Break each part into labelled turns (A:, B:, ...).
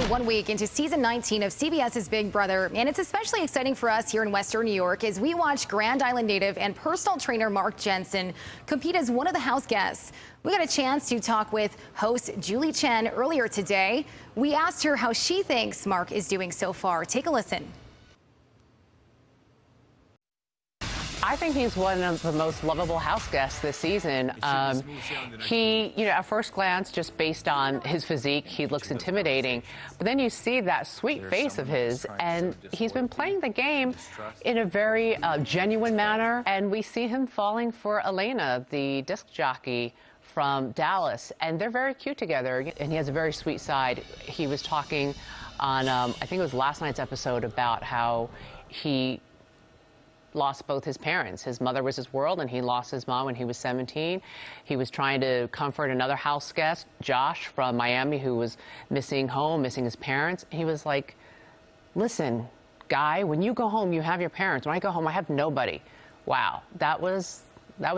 A: 1 week into season 19 of CBS's Big Brother, and it's especially exciting for us here in Western New York as we watch Grand Island native and personal trainer Mark Jensen compete as one of the house guests. We got a chance to talk with host Julie Chen earlier today. We asked her how she thinks Mark is doing so far. Take a listen.
B: I think he's one of the most lovable house guests this season. At first glance, just based on his physique, he looks intimidating. But then you see that sweet face of his, and he's been playing the game in a very genuine manner. And we see him falling for Elena, the disc jockey from Dallas, and they're very cute together. And he has a very sweet side. He was talking on, I think it was last night's episode, about how he lost both his parents. His mother was his world, and he lost his mom when he was 17. He was trying to comfort another house guest, Josh from Miami, who was missing home, missing his parents. He was like, listen, guy, when you go home, you have your parents. When I go home, I have nobody. Wow, that was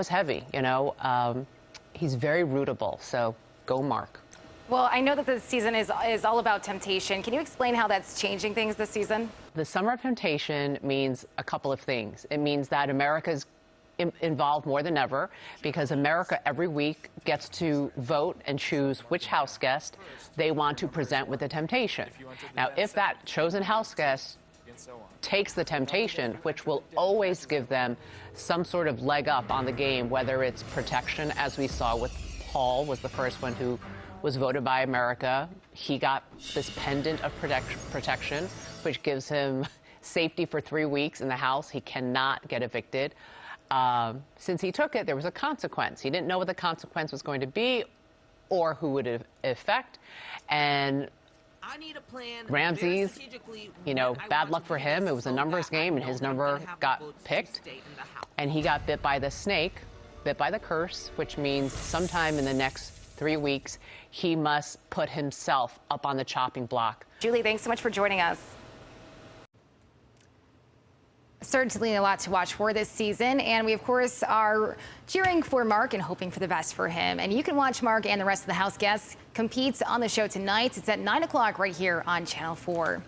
B: heavy, you know. He's very rootable, so go Mark.
A: Well, I know that this season is all about temptation. Can you explain how that's changing things this season?
B: The Summer of Temptation means a couple of things. It means that America's involved more than ever because America every week gets to vote and choose which house guest they want to present with the temptation. Now, if that chosen house guest takes the temptation, which will always give them some sort of leg up on the game, whether it's protection, as we saw with Paul, was the first one who was voted by America. He got this pendant of protection, which gives him safety for 3 weeks in the house. He cannot get evicted. Since he took it, there was a consequence. He didn't know what the consequence was going to be or who would it affect. And Ramsey's, bad luck for him. It was a numbers game, and his number got picked. And he got bit by the snake, bit by the curse, which means sometime in the next 3 weeks, he must put himself up on the chopping block.
A: Julie, thanks so much for joining us. Certainly a lot to watch for this season, and we, of course, are cheering for Mark and hoping for the best for him. And you can watch Mark and the rest of the house guests compete on the show tonight. It's at 9 o'clock right here on Channel 4.